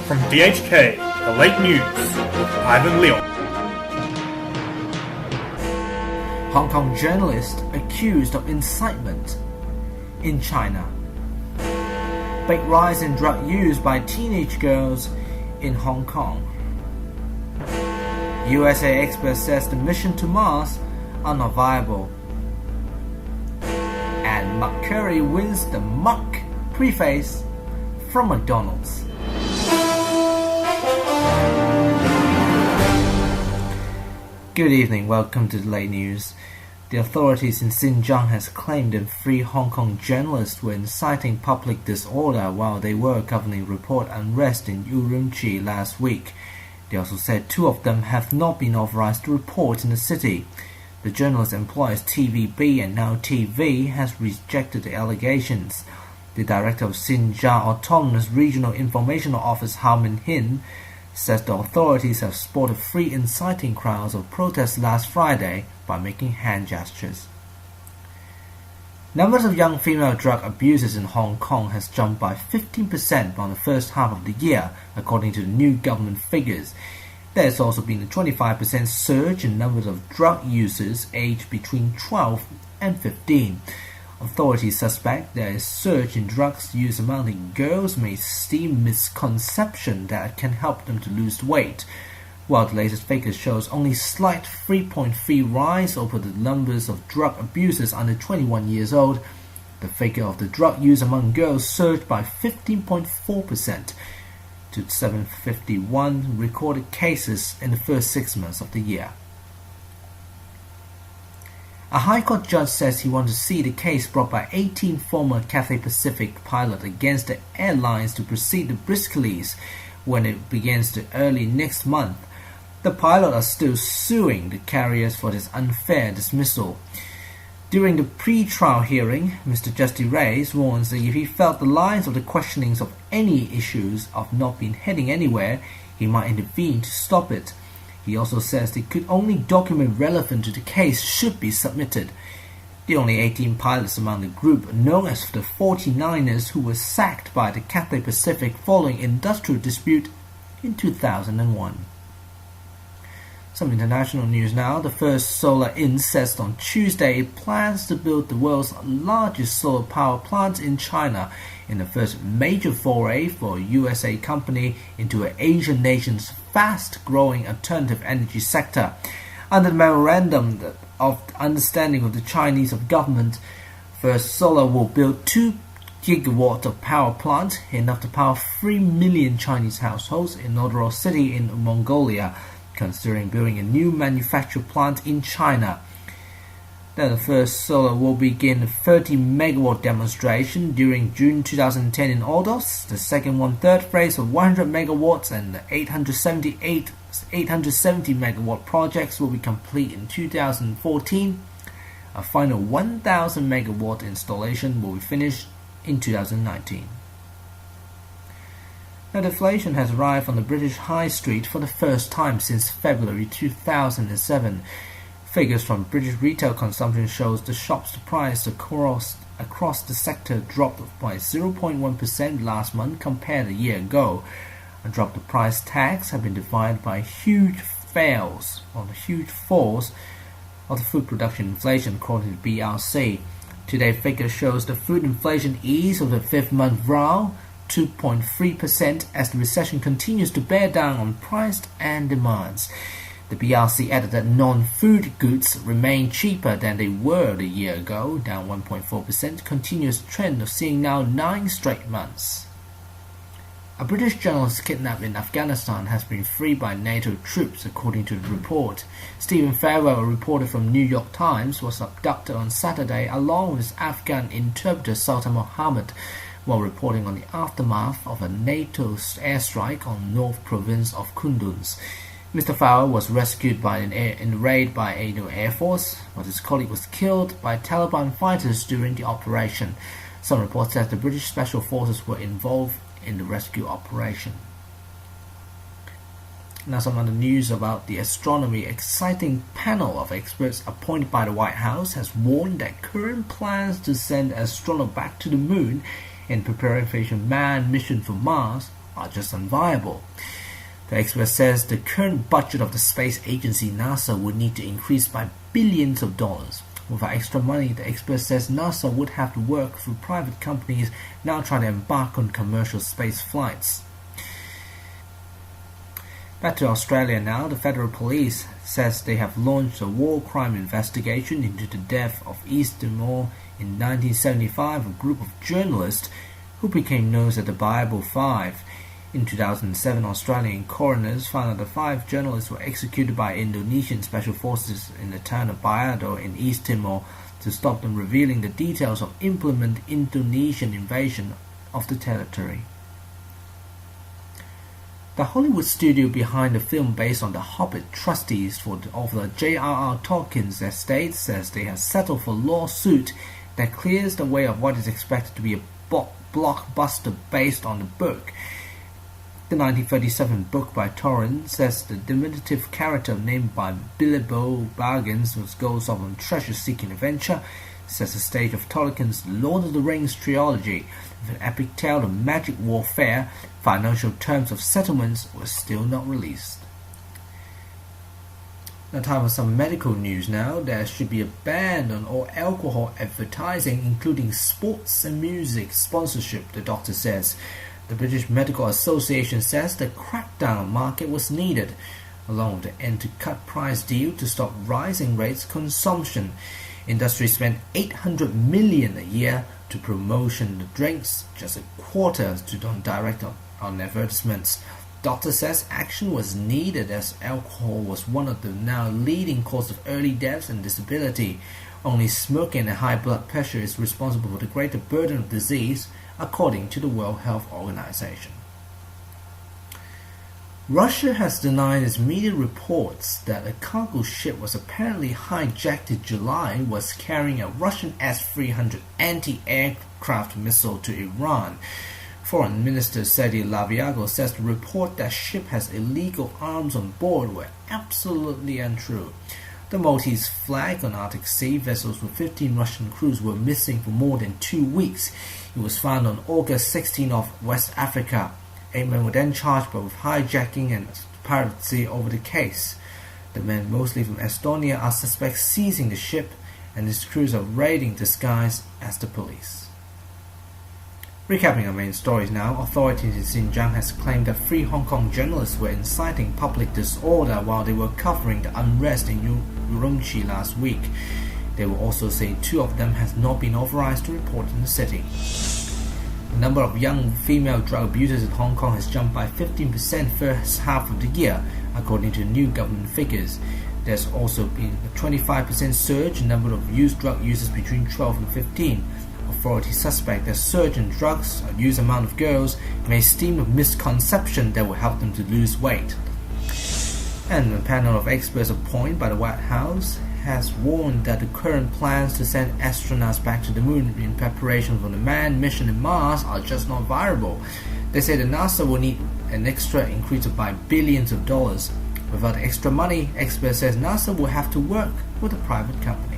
From DHK, the late news, Ivan Leung. Hong Kong journalist accused of incitement in China. Big rise in drug use by teenage girls in Hong Kong. USA expert says the mission to Mars are not viable. And Mark Curry wins the Muck preface from McDonald's. Good evening, welcome to the late news. The authorities in Xinjiang has claimed that 3 Hong Kong journalists were inciting public disorder while they were covering report unrest in Urumqi last week. They also said 2 of them have not been authorized to report in the city. The journalist employers TVB and Now TV has rejected the allegations. The director of Xinjiang Autonomous Regional Informational Office, Hao Min-hin, says the authorities have spotted 3 inciting crowds of protests last Friday by making hand gestures. Numbers of young female drug abusers in Hong Kong has jumped by 15% on the first half of the year, according to the new government figures. There has also been a 25% surge in numbers of drug users aged between 12 and 15. Authorities suspect there is a surge in drugs use among the girls may stem misconception that it can help them to lose weight, while the latest figure shows only slight 3.3 rise over the numbers of drug abusers under 21 years old. The figure of the drug use among girls surged by 15.4% to 751 recorded cases in the first 6 months of the year. A High Court judge says he wants to see the case brought by 18 former Cathay Pacific pilots against the airlines to proceed briskly when it begins early next month. The pilots are still suing the carriers for this unfair dismissal. During the pre-trial hearing, Mr. Justy Reyes warns that if he felt the lines of the questionings of any issues have not been heading anywhere, he might intervene to stop it. He also says the only document relevant to the case should be submitted. The only 18 pilots among the group, known as the 49ers, who were sacked by the Cathay Pacific following industrial dispute in 2001. Some international news now. The First Solar Inc. says on Tuesday it plans to build the world's largest solar power plant in China, in the first major foray for a USA company into an Asian nation's fast-growing alternative energy sector. Under the Memorandum of Understanding of the Chinese government, First Solar will build 2 gigawatts of power plant, enough to power 3 million Chinese households in Odro City in Mongolia, considering building a new manufacturing plant in China. Then the First Solar will begin a 30-megawatt demonstration during June 2010 in Ordos. The second one-third phase of 100 megawatts and the 870-megawatt projects will be complete in 2014. A final 1,000-megawatt installation will be finished in 2019. Now, deflation has arrived on the British High Street for the first time since February 2007. Figures from British retail consumption shows the shop's price across the sector dropped by 0.1% last month compared to a year ago. A drop in price tags have been divided by huge falls of the food production inflation, according to BRC. Today's figure shows the food inflation ease of the 5th month row, 2.3%, as the recession continues to bear down on price and demands. The BRC added that non-food goods remain cheaper than they were a year ago, down 1.4%, continuous trend of seeing now 9 straight months. A British journalist kidnapped in Afghanistan has been freed by NATO troops, according to the report. Stephen Farrell, a reporter from New York Times, was abducted on Saturday along with his Afghan interpreter Sultan Mohammed, while reporting on the aftermath of a NATO airstrike on North Province of Kunduz. Mr. Farrell was rescued in a raid by a Air Force, but his colleague was killed by Taliban fighters during the operation. Some reports said the British Special Forces were involved in the rescue operation. Now some other news about the astronomy. Exciting panel of experts appointed by the White House has warned that current plans to send astronauts back to the moon in preparing for a manned mission for Mars are just unviable. The Express says the current budget of the space agency NASA would need to increase by billions of dollars. Without extra money, the Express says NASA would have to work through private companies now trying to embark on commercial space flights. Back to Australia now. The Federal Police says they have launched a war crime investigation into the death of East Timor in 1975, a group of journalists who became known as the Bible Five. In 2007, Australian coroners found that the 5 journalists were executed by Indonesian special forces in the town of Bayado in East Timor to stop them revealing the details of implemented Indonesian invasion of the territory. The Hollywood studio behind the film based on The Hobbit, trustees of the J.R.R. Tolkien's estate, says they have settled for a lawsuit that clears the way of what is expected to be a blockbuster based on the book. The 1937 book by Tolkien says the diminutive character named by Bilbo Baggins goes off on treasure-seeking adventure, sets the stage of Tolkien's Lord of the Rings trilogy, with an epic tale of magic warfare. Financial terms of settlements were still not released. Now time for some medical news now. There should be a ban on all alcohol advertising, including sports and music sponsorship, the doctor says. The British Medical Association says the crackdown on market was needed, along with the end to cut price deal to stop rising rates consumption. Industry spent $800 million a year to promotion the drinks, just a quarter to direct on advertisements. Doctor says action was needed as alcohol was one of the now leading causes of early deaths and disability. Only smoking and high blood pressure is responsible for the greater burden of disease, according to the World Health Organization. Russia has denied its media reports that a cargo ship was apparently hijacked in July was carrying a Russian S-300 anti-aircraft missile to Iran. Foreign Minister Sergei Lavrov says the report that ship has illegal arms on board were absolutely untrue. The Maltese flag on Arctic Sea vessels with 15 Russian crews were missing for more than 2 weeks. It was found on August 16 off West Africa. 8 men were then charged with hijacking and piracy over the case. The men, mostly from Estonia, are suspects seizing the ship, and its crews are raiding disguised as the police. Recapping our main stories now, authorities in Xinjiang has claimed that 3 Hong Kong journalists were inciting public disorder while they were covering the unrest in Urumqi last week. They will also say 2 of them has not been authorized to report in the city. The number of young female drug abusers in Hong Kong has jumped by 15% first half of the year, according to new government figures. There's also been a 25% surge in number of used drug users between 12 and 15. Authorities suspect that surge in drugs use among of girls may stem a misconception that will help them to lose weight. And a panel of experts appointed by the White House has warned that the current plans to send astronauts back to the moon in preparation for the manned mission in Mars are just not viable. They say that NASA will need an extra increase by billions of dollars. Without extra money, experts says NASA will have to work with the private companies.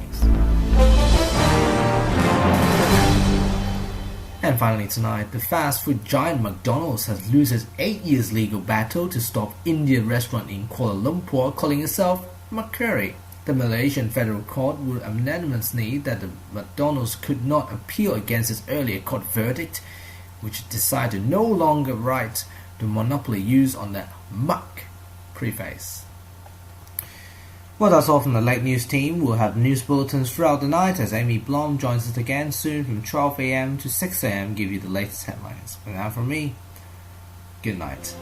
And finally tonight, the fast food giant McDonald's has lost its 8 years legal battle to stop Indian restaurant in Kuala Lumpur calling itself McCurry. The Malaysian federal court ruled unanimously that the McDonald's could not appeal against its earlier court verdict, which decided no longer right to monopoly use on the Muck preface. Well, that's all from the Late News team. We'll have news bulletins throughout the night as Amy Blom joins us again soon from 12 a.m. to 6 a.m. give you the latest headlines. But now from me, good night.